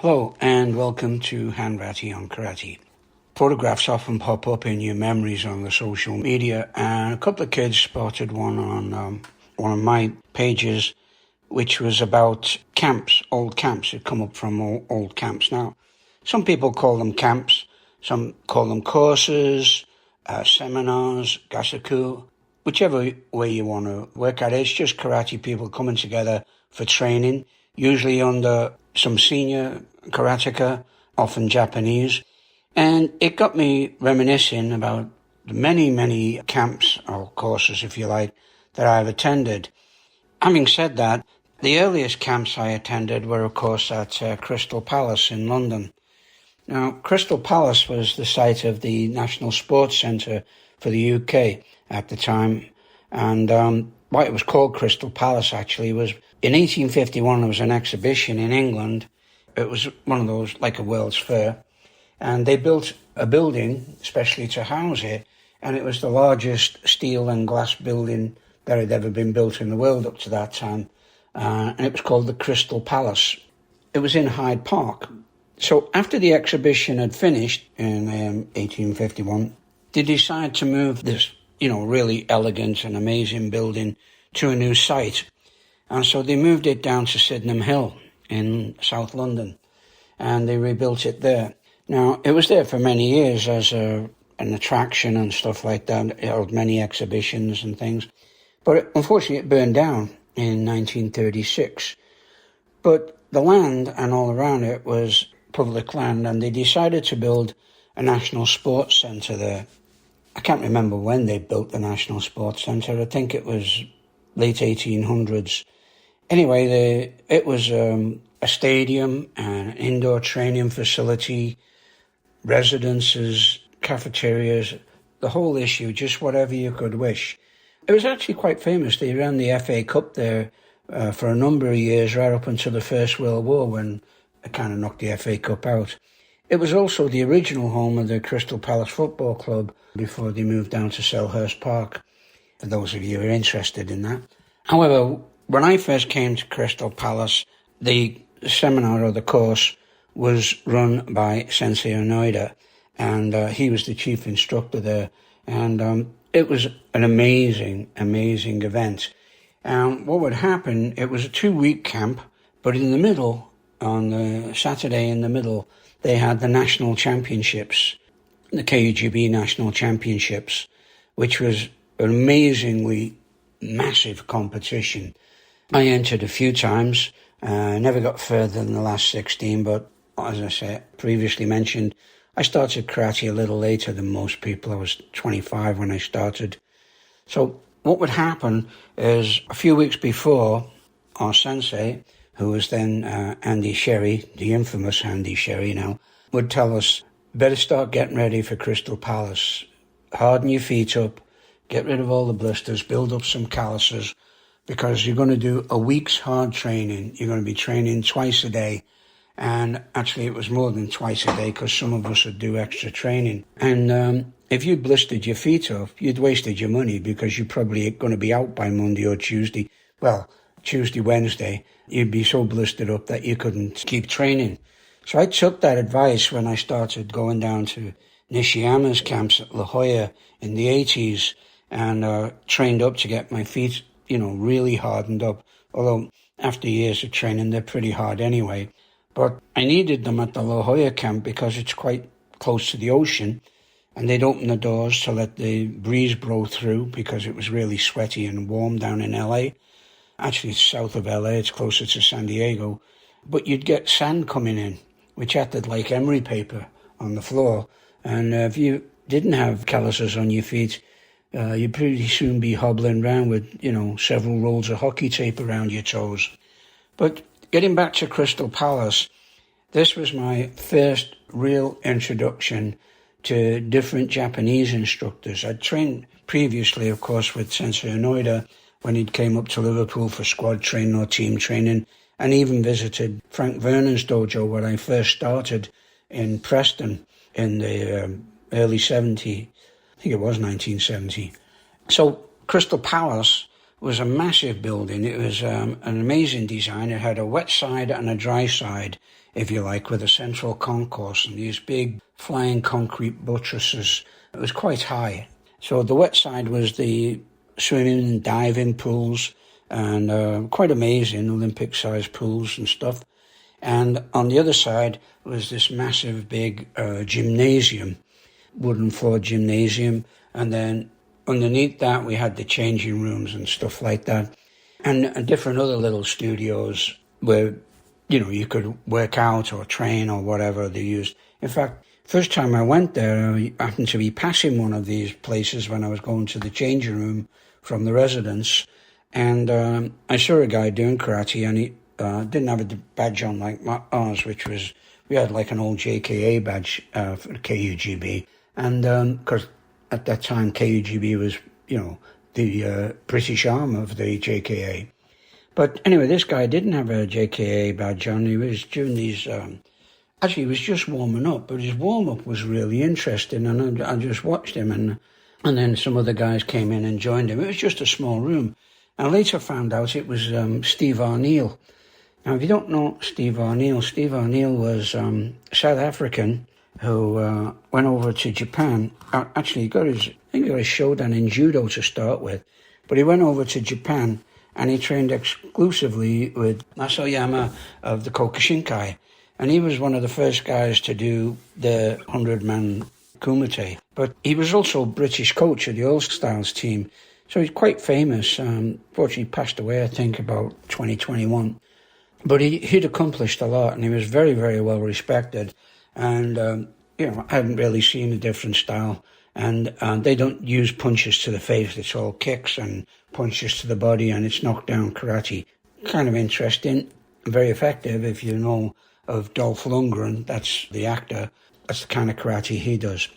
Hello and welcome to Hanratty on Karate. Photographs often pop up in your memories on the social media, and a couple of kids spotted one on one of my pages, which was about camps, old camps. It come up from old camps. Now, some people call them camps, some call them courses, seminars, gasaku, whichever way you want to work at it. It's just karate people coming together for training, usually under some senior karateka, often Japanese. And it got me reminiscing about the many camps or courses, if you like, that I've attended. Having said that, the earliest camps I attended were, of course, at Crystal Palace in London. Now, Crystal Palace was the site of the National Sports Centre for the UK at the time. And why it was called Crystal Palace, actually, was in 1851 there was an exhibition in England. It was one of those, like a World's Fair. And they built a building especially to house it. And it was the largest steel and glass building that had ever been built in the world up to that time. And it was called the Crystal Palace. It was in Hyde Park. So after the exhibition had finished in 1851, they decided to move this, really elegant and amazing building to a new site. And so they moved it down to Sydenham Hill in South London, and they rebuilt it there. Now, it was there for many years as an attraction and stuff like that. It held many exhibitions and things. But unfortunately, it burned down in 1936. But the land and all around it was public land, and they decided to build a National Sports Centre there. I can't remember when they built the National Sports Centre. I think it was late 1800s. Anyway, it was a stadium, an indoor training facility, residences, cafeterias, the whole issue, just whatever you could wish. It was actually quite famous. They ran the FA Cup there for a number of years, right up until the First World War, when it kind of knocked the FA Cup out. It was also the original home of the Crystal Palace Football Club before they moved down to Selhurst Park, for those of you who are interested in that. However, when I first came to Crystal Palace, the seminar or the course was run by Sensei Hanratty, and he was the chief instructor there. And it was an amazing event. And what would happen, it was a 2-week camp, but in the middle, on the Saturday in the middle, they had the national championships, the KUGB national championships, which was an amazingly massive competition. I entered a few times, never got further than the last 16, but as I said, previously mentioned, I started karate a little later than most people. I was 25 when I started. So what would happen is a few weeks before, our sensei, who was then Andy Sherry, the infamous Andy Sherry now, would tell us, better start getting ready for Crystal Palace. Harden your feet up, get rid of all the blisters, build up some calluses, because you're going to do a week's hard training. You're going to be training twice a day. And actually it was more than twice a day, because some of us would do extra training. And if you blistered your feet off, you'd wasted your money, because you're probably going to be out by Monday or Tuesday. Well, Tuesday, Wednesday, you'd be so blistered up that you couldn't keep training. So I took that advice when I started going down to Nishiyama's camps at La Jolla in the 80s, and trained up to get my feet, really hardened up. Although after years of training, they're pretty hard anyway. But I needed them at the La Jolla camp because it's quite close to the ocean, and they'd open the doors to let the breeze blow through, because it was really sweaty and warm down in LA. Actually, it's south of LA, it's closer to San Diego. But you'd get sand coming in, which acted like emery paper on the floor. And if you didn't have calluses on your feet, you'd pretty soon be hobbling around with, several rolls of hockey tape around your toes. But getting back to Crystal Palace, this was my first real introduction to different Japanese instructors. I'd trained previously, of course, with Sensei Hanratty when he came up to Liverpool for squad training or team training, and even visited Frank Vernon's dojo when I first started in Preston in the early 70s. I think it was 1970. So Crystal Palace was a massive building. It was an amazing design. It had a wet side and a dry side, if you like, with a central concourse and these big flying concrete buttresses. It was quite high. So the wet side was the swimming and diving pools, and quite amazing Olympic-sized pools and stuff. And on the other side was this massive big gymnasium, wooden floor gymnasium. And then underneath that we had the changing rooms and stuff like that. And different other little studios where, you could work out or train or whatever they used. In fact, first time I went there, I happened to be passing one of these places when I was going to the changing room from the residence. And I saw a guy doing karate, and he didn't have a badge on like ours, which was, we had like an old JKA badge for KUGB. And because at that time KUGB was, the British arm of the JKA. But anyway, this guy didn't have a JKA badge on. He was doing these, actually he was just warming up, but his warm-up was really interesting. And I just watched him, and then some other guys came in and joined him. It was just a small room. I later found out it was Steve O'Neill. Now, if you don't know Steve O'Neill was South African who went over to Japan. Actually, he got his shodan in judo to start with, but he went over to Japan and he trained exclusively with Masoyama of the Kokushinkai. And he was one of the first guys to do the 100-man kumite. But he was also British coach of the All Styles team. So he's quite famous. Fortunately, passed away, I think, about 2021. But he'd accomplished a lot, and he was very, very well respected. And, I hadn't really seen a different style. And they don't use punches to the face. It's all kicks and punches to the body, and it's knockdown karate. Kind of interesting, very effective. If you know of Dolph Lundgren, that's the actor. That's the kind of karate he does.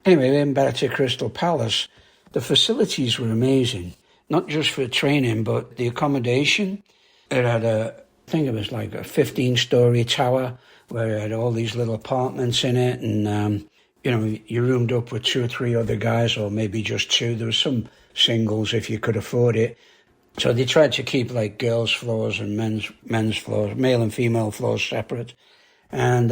Anyway, then back to Crystal Palace. The facilities were amazing, not just for training, but the accommodation. It had I think it was like a 15-story tower where it had all these little apartments in it, and you roomed up with 2 or 3 other guys, or maybe just 2. There was some singles if you could afford it. So they tried to keep like girls' floors and men's floors, male and female floors separate. And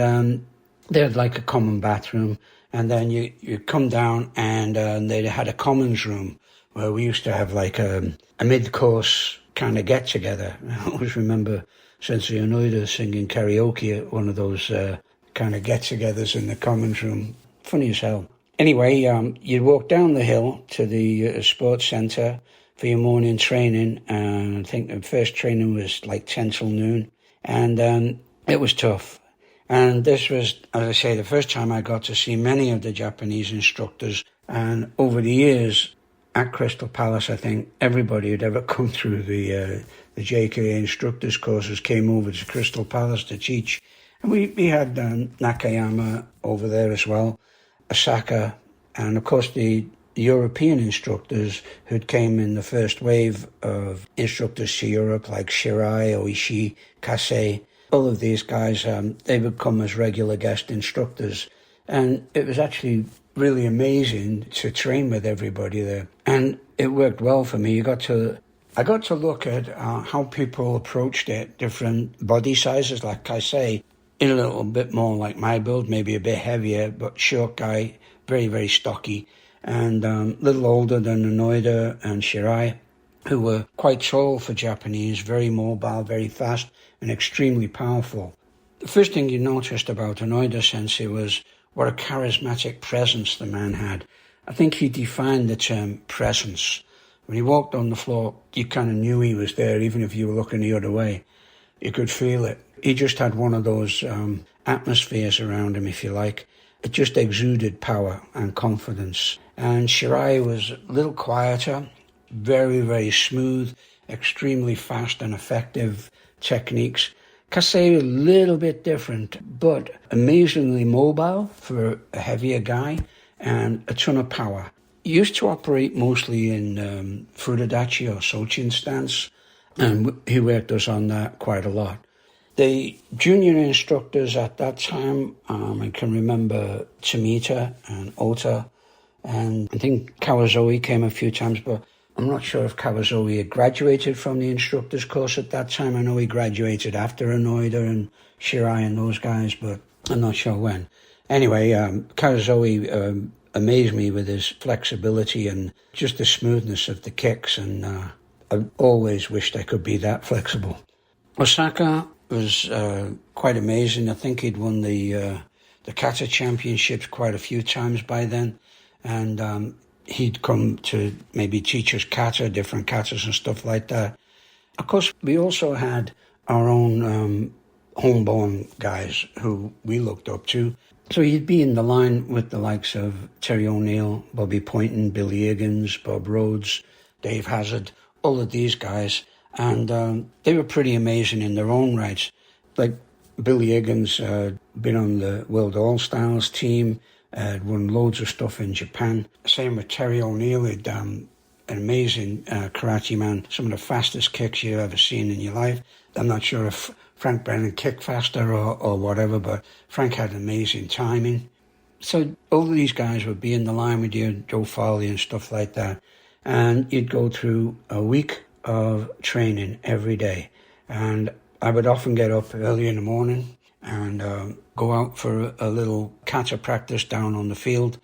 they had like a common bathroom. And then you come down and they had a commons room where we used to have like a mid-course kind of get-together. I always remember Sensei Hanratty singing karaoke at one of those kind of get-togethers in the commons room. Funny as hell. Anyway, you'd walk down the hill to the sports centre for your morning training. And I think the first training was like 10 till noon. And it was tough. And this was, as I say, the first time I got to see many of the Japanese instructors. And over the years at Crystal Palace, I think everybody who'd ever come through the JKA instructors courses came over to Crystal Palace to teach. And we had Nakayama over there as well, Osaka, and of course the European instructors who'd came in the first wave of instructors to Europe, like Shirai, Oishi, Kase. All of these guys, they would come as regular guest instructors. And it was actually really amazing to train with everybody there. And it worked well for me. I got to look at how people approached it, different body sizes, like Kase, in a little bit more like my build, maybe a bit heavier, but short guy, very, very stocky. And a little older than Onoida and Shirai, who were quite tall for Japanese, very mobile, very fast, and extremely powerful. The first thing you noticed about Onoida Sensei was what a charismatic presence the man had. I think he defined the term presence. When he walked on the floor, you kind of knew he was there, even if you were looking the other way. You could feel it. He just had one of those atmospheres around him, if you like. It just exuded power and confidence. And Shirai was a little quieter, very, very smooth, extremely fast and effective techniques. Kase a little bit different, but amazingly mobile for a heavier guy and a ton of power. He used to operate mostly in Furudachi or Sochin stance, and he worked us on that quite a lot. The junior instructors at that time, I can remember Tomita and Ota, and I think Kawazoe came a few times, but I'm not sure if Kawazoe had graduated from the instructor's course at that time. I know he graduated after Anoida and Shirai and those guys, but I'm not sure when. Anyway, Kawazoe amazed me with his flexibility and just the smoothness of the kicks, and I always wished I could be that flexible. Osaka was quite amazing. I think he'd won the kata championships quite a few times by then, and he'd come to maybe teach us kata, different katas and stuff like that. Of course, we also had our own homeborn guys who we looked up to. So he'd be in the line with the likes of Terry O'Neill, Bobby Poynton, Billy Higgins, Bob Rhodes, Dave Hazard, all of these guys. And they were pretty amazing in their own rights. Like Billy Higgins had been on the World All-Stars team, had won loads of stuff in Japan. Same with Terry O'Neill, he'd an amazing karate man, some of the fastest kicks you've ever seen in your life. I'm not sure if Frank Brennan kicked faster or whatever, but Frank had amazing timing. So all of these guys would be in the line with you, Joe Farley and stuff like that. And you'd go through a week of training every day. And I would often get up early in the morning and go out for a little kata practice down on the field.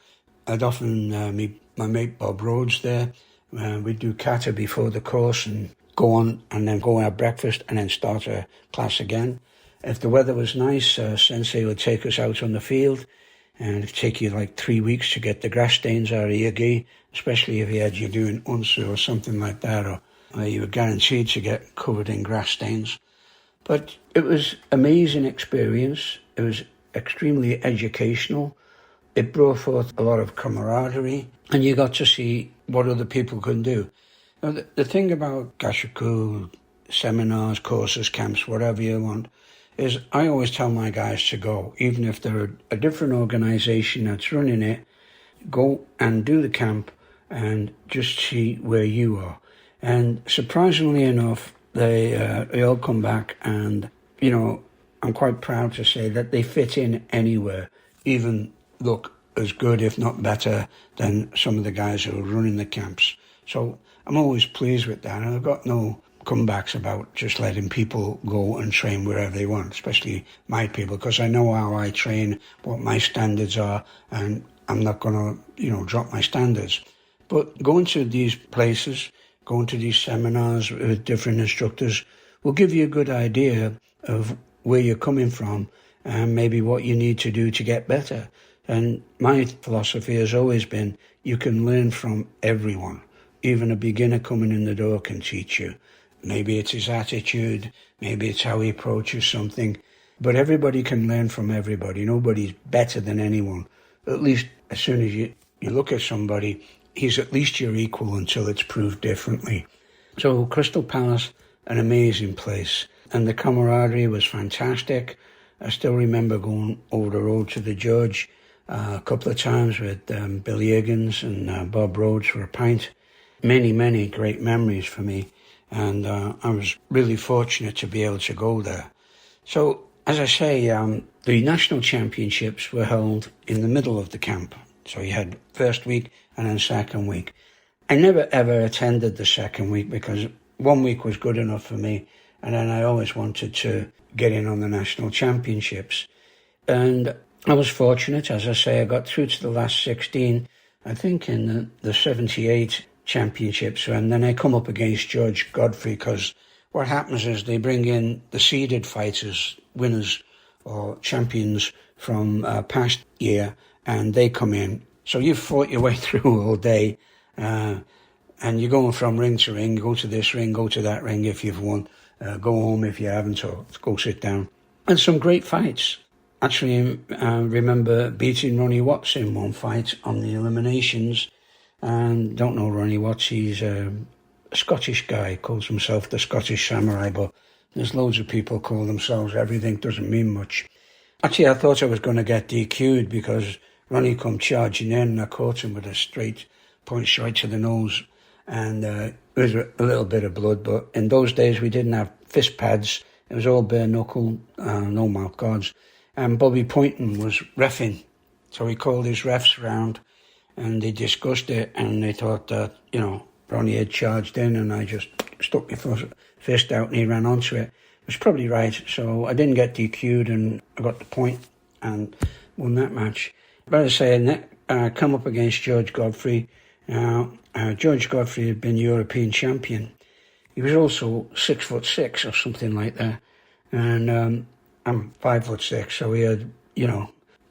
I'd often meet my mate Bob Rhodes there. We'd do kata before the course and go on and then go and have breakfast and then start a class again. If the weather was nice, Sensei would take us out on the field, and it'd take you like 3 weeks to get the grass stains out of your gi, especially if he had you doing unsu or something like that, or you were guaranteed to get covered in grass stains. But it was amazing experience. It was extremely educational. It brought forth a lot of camaraderie, and you got to see what other people could do. Now, the thing about Gashoku, seminars, courses, camps, whatever you want, is I always tell my guys to go, even if they're a different organization that's running it, go and do the camp and just see where you are. And surprisingly enough, they all come back, and, you know, I'm quite proud to say that they fit in anywhere, even look as good, if not better, than some of the guys who are running the camps. So I'm always pleased with that, and I've got no comebacks about just letting people go and train wherever they want, especially my people, because I know how I train, what my standards are, and I'm not going to, drop my standards. But going to these places, going to these seminars with different instructors will give you a good idea of where you're coming from and maybe what you need to do to get better. And my philosophy has always been, you can learn from everyone. Even a beginner coming in the door can teach you. Maybe it's his attitude, maybe it's how he approaches something, but everybody can learn from everybody. Nobody's better than anyone. At least as soon as you look at somebody, he's at least your equal until it's proved differently. So Crystal Palace, an amazing place, and the camaraderie was fantastic. I still remember going over the road to the judge a couple of times with Billy Higgins and Bob Rhodes for a pint. Many, many great memories for me, and I was really fortunate to be able to go there. So, as I say, the national championships were held in the middle of the camp. So you had first week and then second week. I never ever attended the second week because 1 week was good enough for me, and then I always wanted to get in on the national championships. And I was fortunate, as I say, I got through to the last 16, I think in the 78 championships, and then I come up against Judge Godfrey, because what happens is they bring in the seeded fighters, winners or champions from past year, and they come in. So you've fought your way through all day, and you're going from ring to ring, go to this ring, go to that ring if you've won, go home if you haven't, or go sit down. And some great fights. Actually, I remember beating Ronnie Watts in one fight on the eliminations. And don't know Ronnie Watts, he's a Scottish guy, calls himself the Scottish Samurai, but there's loads of people call themselves everything, doesn't mean much. Actually, I thought I was going to get DQ'd because Ronnie come charging in and I caught him with a straight point straight to the nose, and there was a little bit of blood, but in those days we didn't have fist pads, it was all bare knuckle, no mouth guards, and Bobby Poynton was reffing, so he called his refs round, and they discussed it, and they thought that, Ronnie had charged in and I just stuck my fist out and he ran onto it. It was probably right, so I didn't get DQ'd and I got the point and won that match. But as I say, I come up against George Godfrey. Now, George Godfrey had been European champion. He was also 6'6" or something like that. And I'm 5'6", so he had,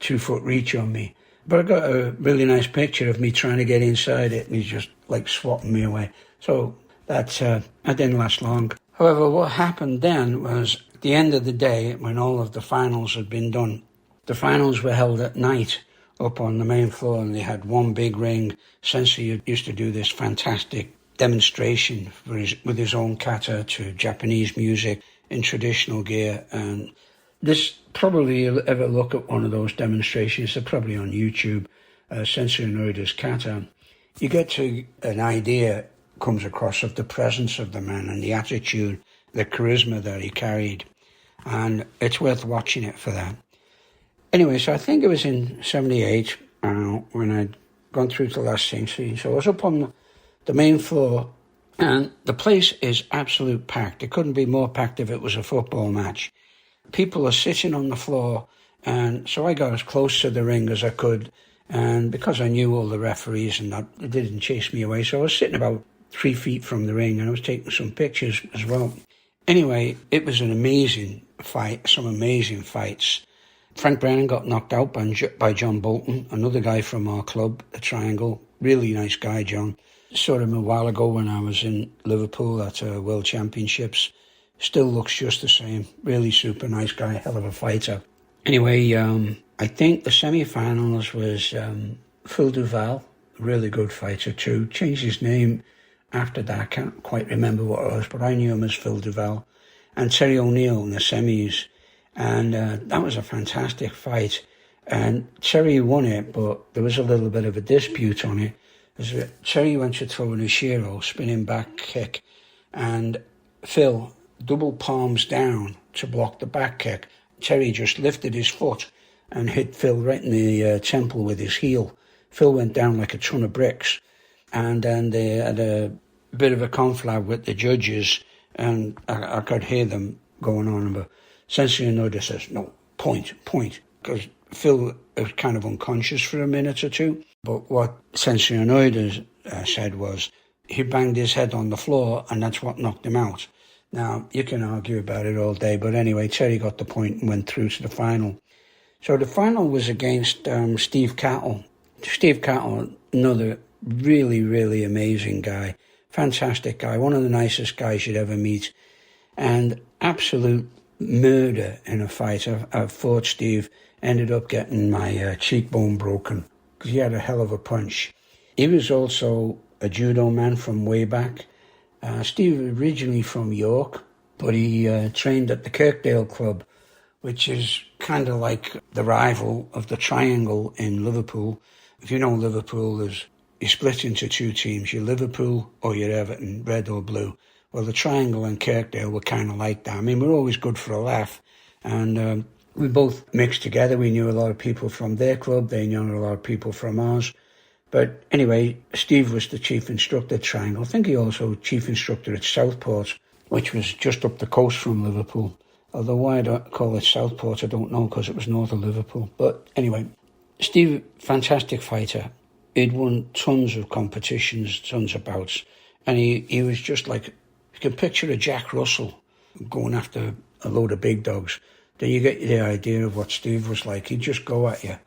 2 foot reach on me. But I got a really nice picture of me trying to get inside it, and he's just like swatting me away. So that didn't last long. However, what happened then was at the end of the day, when all of the finals had been done, the finals were held at night up on the main floor, and they had one big ring. Sensei used to do this fantastic demonstration with his own kata to Japanese music in traditional gear, and this probably you'll ever look at one of those demonstrations. They're probably on YouTube. Sensei Hanratty's kata. You get to an idea comes across of the presence of the man and the attitude, the charisma that he carried, and it's worth watching it for that. Anyway, so I think it was in 78 when I'd gone through to the last Sensei. So I was up on the main floor, and the place is absolute packed. It couldn't be more packed if it was a football match. People are sitting on the floor, and so I got as close to the ring as I could, and because I knew all the referees and that, they didn't chase me away, so I was sitting about 3 feet from the ring, and I was taking some pictures as well. Anyway, it was an amazing fight, some amazing fights. Frank Brennan got knocked out by John Bolton, another guy from our club, the Triangle. Really nice guy, John. Saw him a while ago when I was in Liverpool at World Championships. Still looks just the same. Really super nice guy, hell of a fighter. Anyway, I think the semi-finals was Phil Duval, really good fighter too. Changed his name after that. I can't quite remember what it was, but I knew him as Phil Duval. And Terry O'Neill in the semis. And that was a fantastic fight. And Terry won it, but there was a little bit of a dispute on it. Terry went to throw an Ushiro, spinning back kick, and Phil double palms down to block the back kick. Terry just lifted his foot and hit Phil right in the temple with his heel. Phil went down like a ton of bricks. And then they had a bit of a conflab with the judges, and I could hear them going on. But Sensei Hanratty says, no, point, because Phil was kind of unconscious for a minute or two. But what Sensei Hanratty said was he banged his head on the floor, and that's what knocked him out. Now, you can argue about it all day, but anyway, Terry got the point and went through to the final. So the final was against Steve Cattle. Steve Cattle, another really, really amazing guy. Fantastic guy, one of the nicest guys you'd ever meet. And absolute murder in a fight. I fought Steve, ended up getting my cheekbone broken because he had a hell of a punch. He was also a judo man from way back. Steve originally from York, but he trained at the Kirkdale Club, which is kind of like the rival of the Triangle in Liverpool. If you know Liverpool, you split into two teams, you're Liverpool or you're Everton, red or blue. Well, the Triangle and Kirkdale were kind of like that. I mean, we're always good for a laugh. And we both mixed together. We knew a lot of people from their club. They knew a lot of people from ours. But anyway, Steve was the chief instructor at Triangle. I think he also chief instructor at Southport, which was just up the coast from Liverpool. Although why I don't call it Southport, I don't know, because it was north of Liverpool. But anyway, Steve, fantastic fighter. He'd won tons of competitions, tons of bouts. And he was just like, you can picture a Jack Russell going after a load of big dogs. Then you get the idea of what Steve was like. He'd just go at you.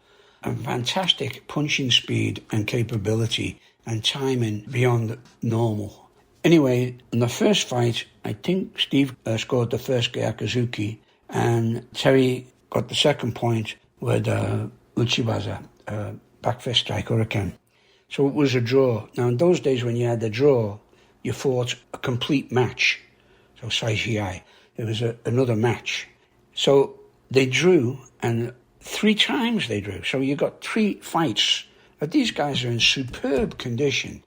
And fantastic punching speed and capability and timing beyond normal. Anyway, in the first fight, I think Steve scored the first Gyakuzuki, and Terry got the second point with Uchiwaza, back fist strike hurricane. So it was a draw. Now, in those days when you had a draw, you fought a complete match. So Saishiai. It was another match. So they drew, and 3 times they drew. So you got 3 fights. But these guys are in superb condition.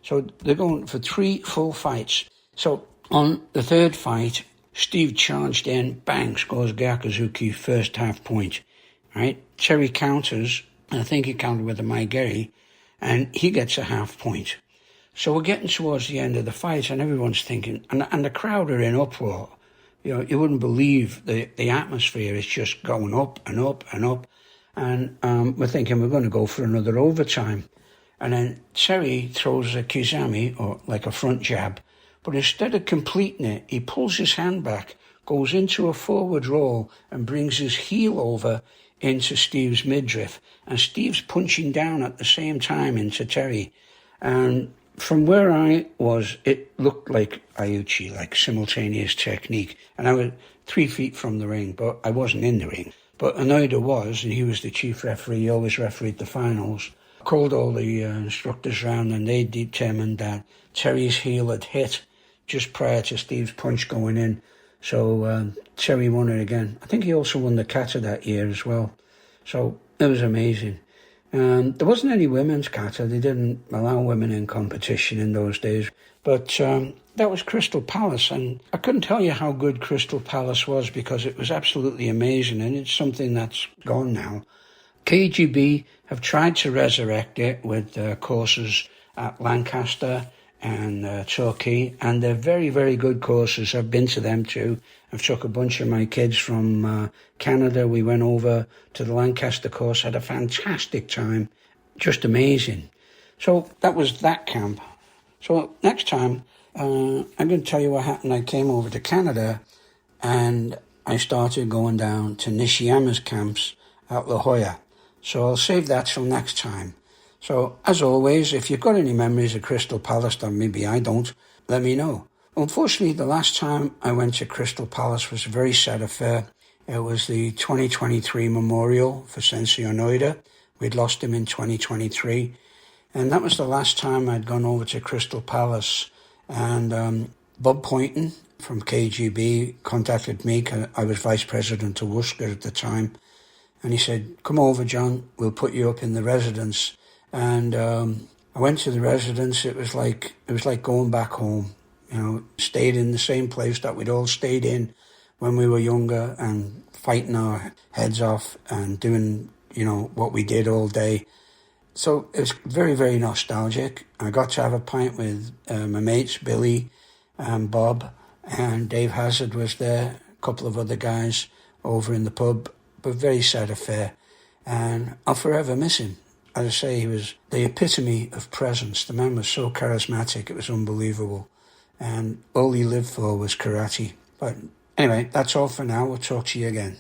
So they're going for 3 full fights. So on the third fight, Steve charged in, bang, scores Gyakuzuki first half point. Right? Terry counters, and I think he countered with a Maigeri, and he gets a half point. So we're getting towards the end of the fight, and everyone's thinking, and the crowd are in uproar. You know, you wouldn't believe the atmosphere is just going up and up and up. And we're thinking we're going to go for another overtime. And then Terry throws a kizami, or like a front jab, but instead of completing it, he pulls his hand back, goes into a forward roll, and brings his heel over into Steve's midriff. And Steve's punching down at the same time into Terry. And from where I was, it looked like Aiuchi, like simultaneous technique. And I was 3 feet from the ring, but I wasn't in the ring. But Hanratty was, and he was the chief referee. He always refereed the finals. Called all the instructors round, and they determined that Terry's heel had hit just prior to Steve's punch going in. So Terry won it again. I think he also won the kata that year as well. So it was amazing. There wasn't any women's kata. They didn't allow women in competition in those days. But that was Crystal Palace, and I couldn't tell you how good Crystal Palace was because it was absolutely amazing, and it's something that's gone now. KGB have tried to resurrect it with courses at Lancaster and Torquay, and they're very, very good courses. I've been to them too. I've took a bunch of my kids from Canada. We went over to the Lancaster course, had a fantastic time, just amazing. So that was that camp. So next time, I'm going to tell you what happened. I came over to Canada and I started going down to Nishiyama's camps at La Jolla. So I'll save that till next time. So, as always, if you've got any memories of Crystal Palace that maybe I don't, let me know. Unfortunately, the last time I went to Crystal Palace was a very sad affair. It was the 2023 memorial for Sensei Hanratty. We'd lost him in 2023. And that was the last time I'd gone over to Crystal Palace. And Bob Poynton from KGB contacted me. I was vice president of Worcester at the time. And he said, come over, John, we'll put you up in the residence. And I went to the residence. It was like going back home. You know, stayed in the same place that we'd all stayed in when we were younger and fighting our heads off and doing, you know, what we did all day. So it was very, very nostalgic. I got to have a pint with my mates, Billy and Bob, and Dave Hazard was there, a couple of other guys over in the pub. But very sad affair, and I'll forever miss him. As I say, he was the epitome of presence. The man was so charismatic, it was unbelievable. And all he lived for was karate. But anyway, that's all for now. We'll talk to you again.